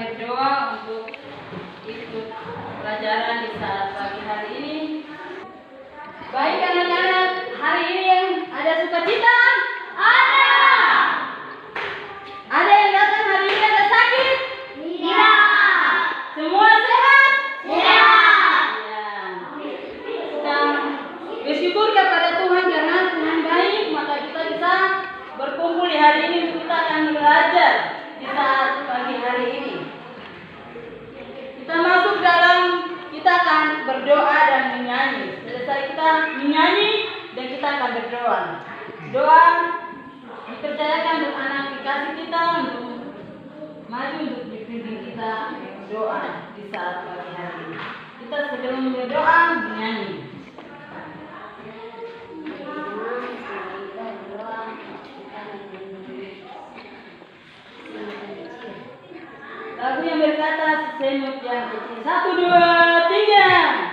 berdoa untuk ikut pelajaran di saat pagi hari ini. Baik anak-anak, hari ini ada sukacita? Ada. Ada yang datang hari ini ada sakit? Tidak. Semua sehat? Sehat. Ya. Kita bersyukur kepada Tuhan karena Tuhan baik, maka kita bisa berkumpul di hari ini untuk kita akan belajar di saat pagi hari ini. Kita masuk kita akan berdoa dan menyanyi. Selesai kita menyanyi dan kita akan berdoa. Doa dipercayakan untuk anak dikasih kita untuk maju untuk dipimpin kita doa di saat pagi hari ini. Kita sebelum berdoa menyanyi. Lagu yang berkata semut yang kecil. 1, 2, 3.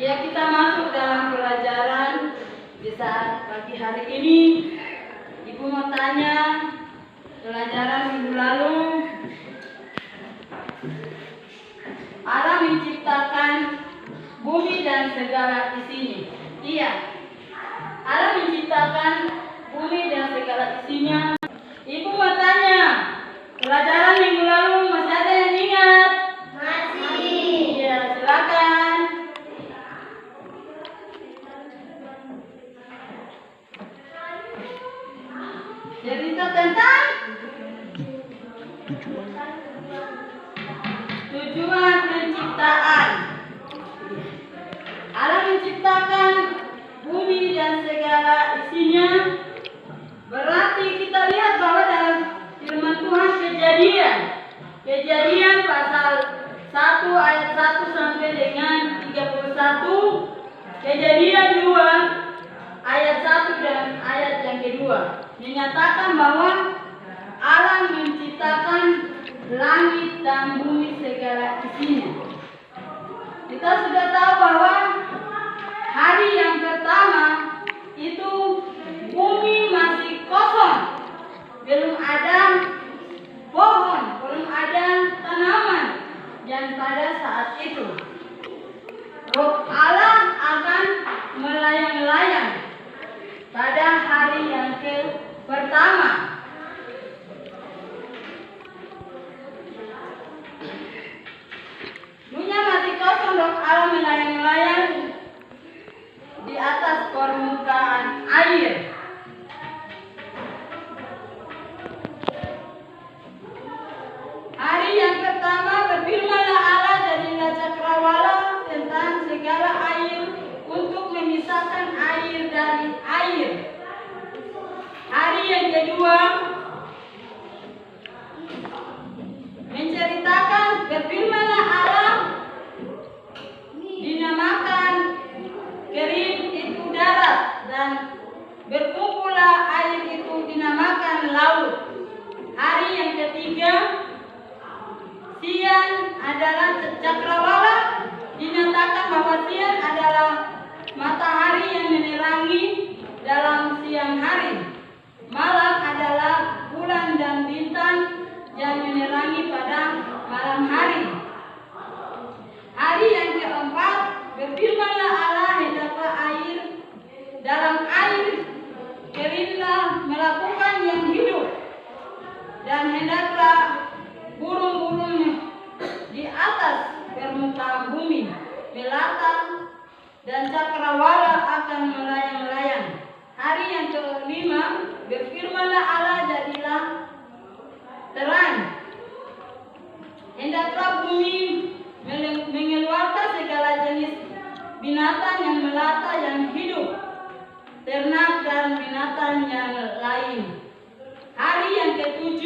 Ya, kita masuk dalam pelajaran di saat pagi hari ini. Ibu mau tanya, pelajaran minggu lalu Allah menciptakan bumi dan segala isinya. Iya, Allah menciptakan bumi dan segala isinya. Ibu mau tanya, pelajaran minggu lalu masih ada yang ingat? Masih. Iya, silakan. Cerita tentang tujuan penciptaan. Allah menciptakan bumi dan segala isinya. Berarti kita lihat bahwa dalam firman Tuhan Kejadian pasal 1 ayat 1 sampai dengan 31, Kejadian 2 ayat 1 dan ayat yang kedua menyatakan bahwa Allah menciptakan langit dan bumi segala isinya. Kita sudah tahu bahwa hari yang pertama itu bumi masih kosong, belum ada pohon, belum ada tanaman, dan pada saat itu Roh Allah akan melayang-layang pada hari yang pertama. Dunia masih kosong, Roh Allah melayang-layang di atas permukaan air.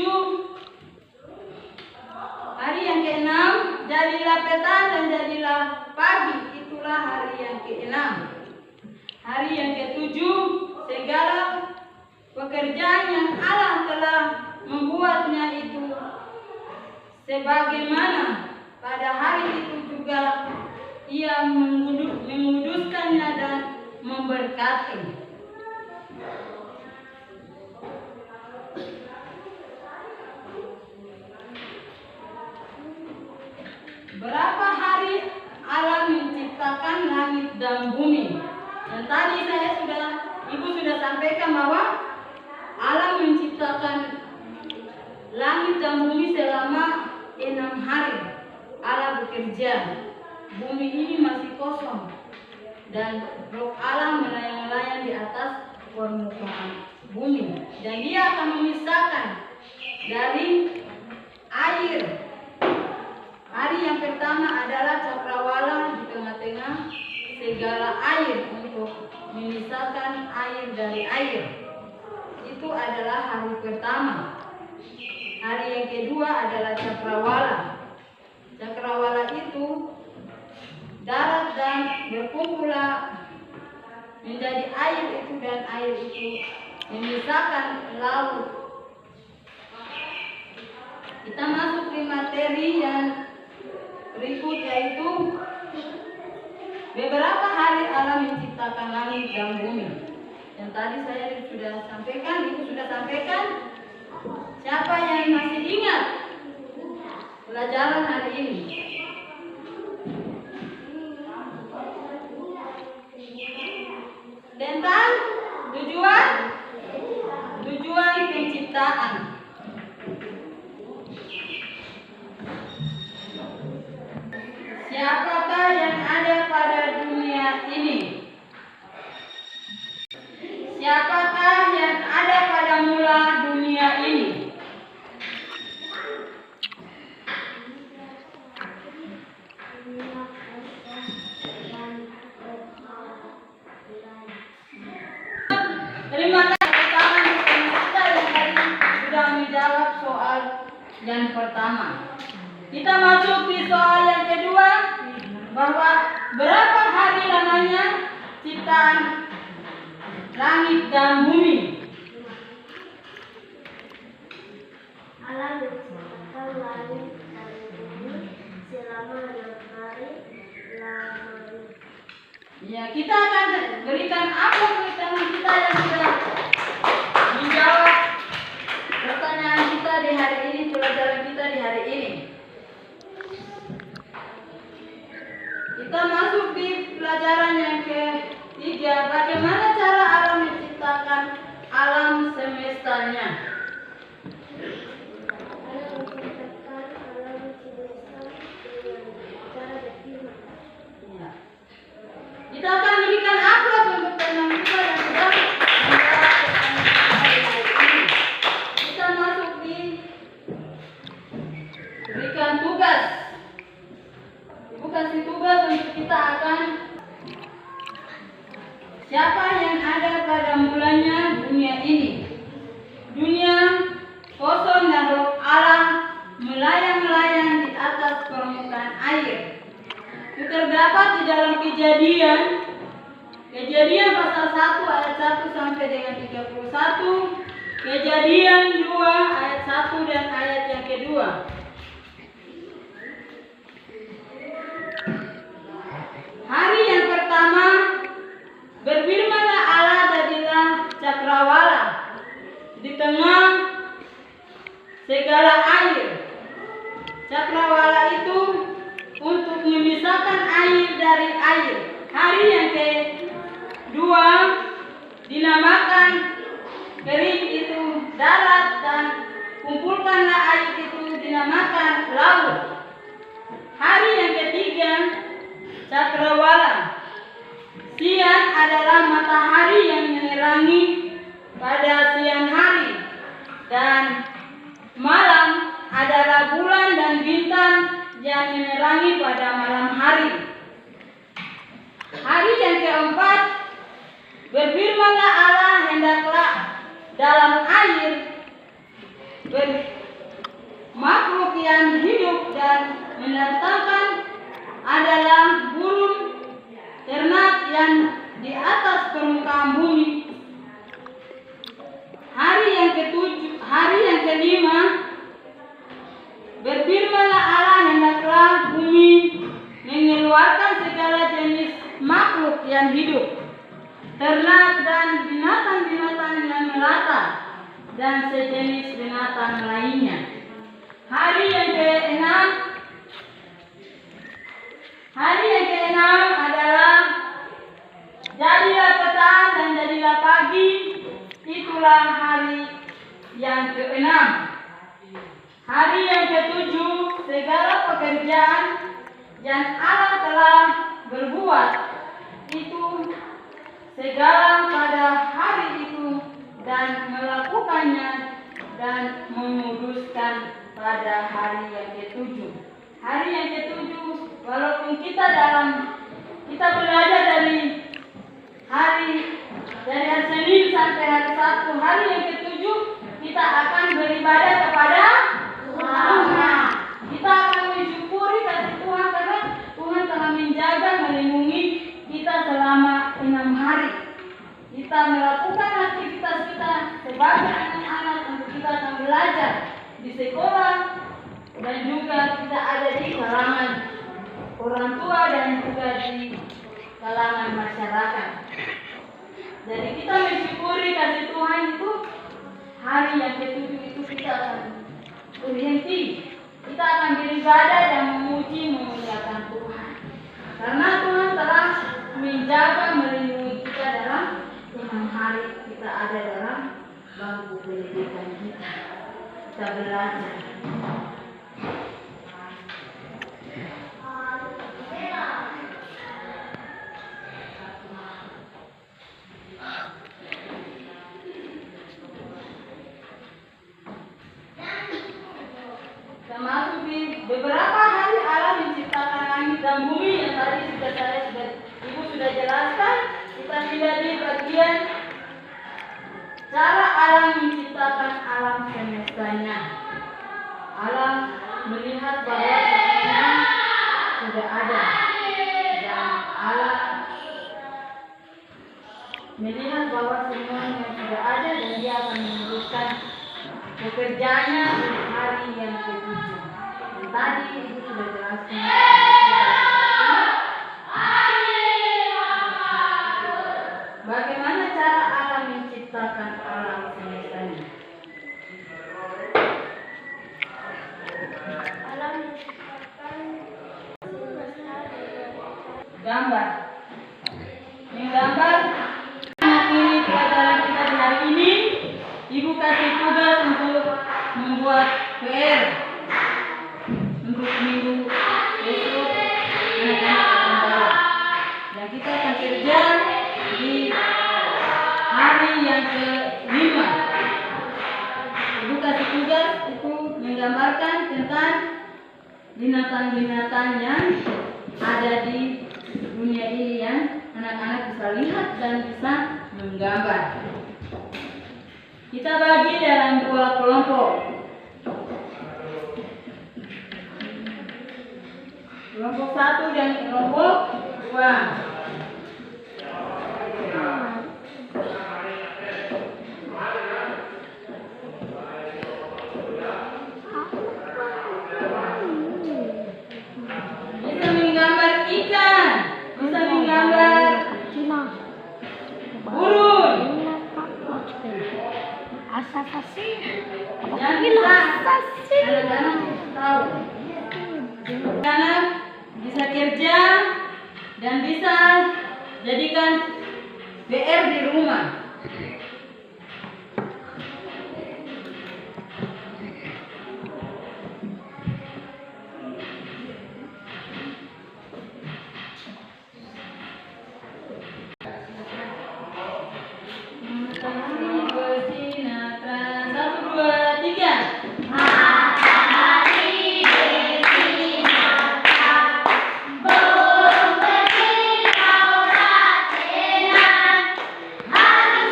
ketujuh, hari yang keenam, jadilah petang dan jadilah pagi, itulah hari yang keenam. Hari yang ketujuh, segala pekerjaan yang Allah telah membuatnya itu, sebagaimana pada hari itu juga Ia menguduskannya dan memberkati. Berapa hari Allah menciptakan langit dan bumi? Dan tadi Ibu sudah sampaikan bahwa Allah menciptakan langit dan bumi selama 6 hari. Allah bekerja. Bumi ini masih kosong. Dan Roh Allah melayang-layang di atas permukaan bumi. Dan Dia akan memisahkan dari air. Hari yang pertama adalah cakrawala di tengah-tengah segala air untuk memisahkan air dari air. Itu adalah hari pertama. Hari yang kedua adalah cakrawala. Cakrawala itu darat dan berkumpullah menjadi air itu, dan air itu memisahkan laut. Kita masuk di materi yang berikut, yaitu beberapa hari Allah menciptakan langit dan bumi. Yang tadi saya sudah sampaikan, Ibu sudah sampaikan. Siapa yang masih ingat pelajaran hari ini? Tentang tujuan penciptaan. Siapakah yang ada pada dunia ini? Siapakah yang ada pada mula dunia ini? Terima kasih pertama kita yang tadi sudah menjawab soal yang pertama. Kita masuk di soal yang kedua, bahwa berapa hari lamanya ciptaan langit dan bumi? Allah menciptakan langit dan bumi selama 6 hari lamanya. Ya, kita akan berikan aplaus teman kita yang sudah menjawab pertanyaan kita di hari ini, pelajaran kita di hari ini. Kita masuk di pelajaran yang ketiga, bagaimana cara Allah menciptakan alam semestanya. Allah menciptakan alam semesta dengan cara berfirman. Ya. Kita akan berikan aplaus untuk teman kita yang sudah menjawab pertanyaan ini. Kita masuk di berikan tugas. Ibu kasih tugas untuk kita akan siapa yang ada pada mulanya dunia ini. Dunia kosong dan Roh Allah melayang-layang di atas permukaan air. Itu terdapat di dalam Kejadian pasal 1 ayat 1 sampai dengan 31, Kejadian 2 ayat 1 dan ayat yang kedua. Hari yang pertama, berfirmanlah Allah, jadilah cakrawala di tengah segala air. Cakrawala itu untuk memisahkan air dari air. Hari yang kedua dinamakan kering itu darat, dan kumpulkanlah air itu dinamakan laut. Hari yang ketiga cakrawala. Siang adalah matahari yang menerangi pada siang hari, dan malam adalah bulan dan bintang yang menerangi pada malam hari. Hari yang keempat, berfirmanlah Allah, hendaklah dalam air makhluk yang hidup dan mendatangkan adalah burung ternak yang di atas permukaan bumi. Hari yang kelima, berfirmanlah Allah, hendaklah bumi mengeluarkan segala jenis makhluk yang hidup, ternak dan binatang-binatang yang melata, dan sejenis binatang lainnya. Hari yang keenam adalah jadilah petang dan jadilah pagi. Itulah hari yang keenam. Hari yang ketujuh, segala pekerjaan yang Allah telah berbuat itu segala pada hari itu, dan melakukannya dan menguduskan pada hari yang ketujuh. Hari yang ketujuh, walaupun kita belajar dari hari Senin sampai hari Sabtu, hari yang ketujuh kita akan beribadah kepada Tuhan. Kita akan mensyukuri kasih Tuhan karena Tuhan telah menjaga, melindungi kita selama 6 hari. Kita melakukan aktivitas kita sebagai anak-anak untuk kita akan belajar di sekolah, dan juga kita ada di kalangan orang tua dan juga di kalangan masyarakat. Jadi kita mensyukuri kasih Tuhan itu. Hari yang ketujuh itu kita akan berhenti. Kita akan beribadah dan memuliakan Tuhan. Karena Tuhan telah menjaga, melindungi kita dalam 6 hari kita ada dalam bangku pendidikan kita. Kita belajar. Termasuk di beberapa hari Allah menciptakan langit dan bumi yang tadi Ibu sudah jelaskan. Kita tidak di bagian cara Allah menciptakan alam semestanya. Allah melihat bahwa semuanya sudah ada, dan Allah melihat bahwa semuanya sudah ada, dan Dia akan meneruskan pekerjaannya di hari yang ketujuh. Dan tadi Ibu sudah jelaskan. Bagaimana cara Allah menciptakan alam semestanya? Allah menciptakan semesta dengan Gambar. Menggambar materi pelajaran kita di hari ini. Ibu kasih tugas untuk membuat PR untuk minggu besok anak-anak akan bawa. Dan kita akan kerja di hari yang ke-5. Ibu kasih tugas itu menggambarkan tentang binatang-binatang yang ada di dunia ini yang anak-anak bisa lihat dan bisa menggambar. Kita bagi dalam 2 kelompok. Kelompok 1 dan kelompok 2. Bisa menggambar ikan, bisa menggambar burung. asasasi. Yang bisa anak-anak tahu. Anak bisa kerja dan bisa jadikan PR di rumah. Hari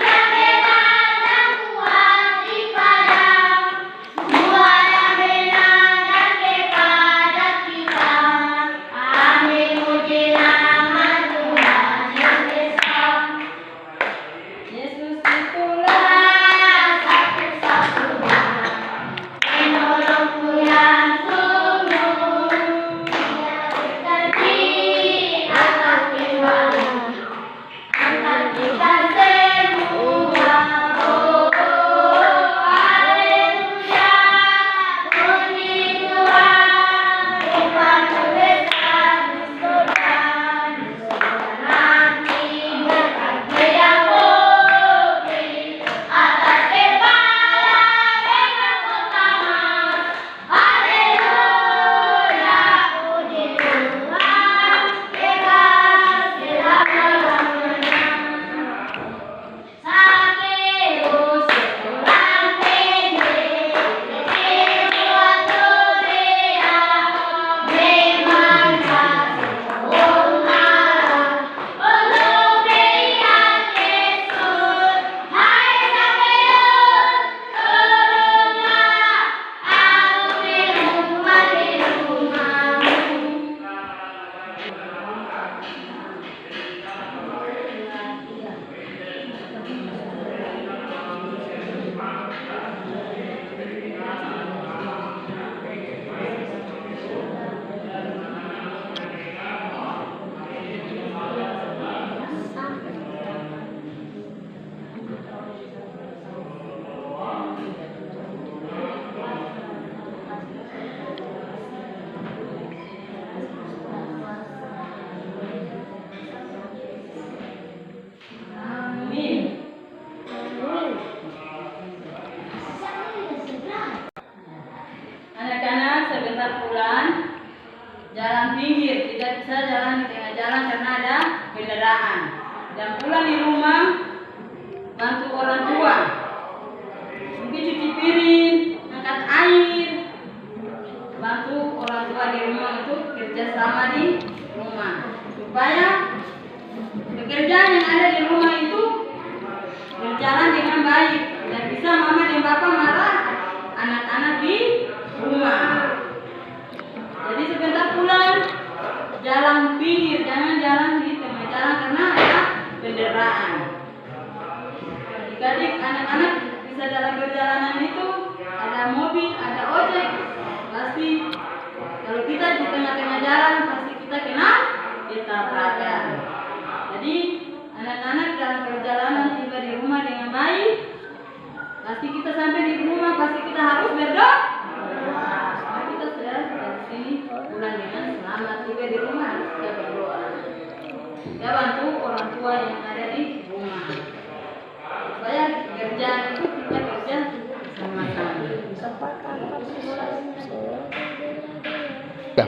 sebentar pulang, jalan pinggir, tidak bisa jalan di tengah jalan karena ada kendaraan. Dan pulang di rumah, bantu orang tua, mungkin cuci piring, angkat air, bantu orang tua di rumah untuk kerja sama di rumah, supaya pekerjaan yang ada di rumah itu berjalan dengan baik dan bisa mama dan papa marah anak-anak di rumah. Jadi sebentar pulang, jalan pinggir, jangan jalan di tengah jalan karena ada kendaraan. Jadi anak-anak bisa dalam perjalanan itu ada mobil, ada ojek, pasti kalau kita di tengah-tengah jalan pasti kita kena tabrakan. Jadi anak-anak dalam perjalanan tiba di rumah dengan baik, pasti kita sampai di rumah pasti kita harus berdoa. Kita sudah dari sini pulang dengan selamat, tiba di rumah harus kita berdoa. Kita bantu orang tua yang ada di rumah supaya kerjaan itu kita kerja sama-sama. Ya.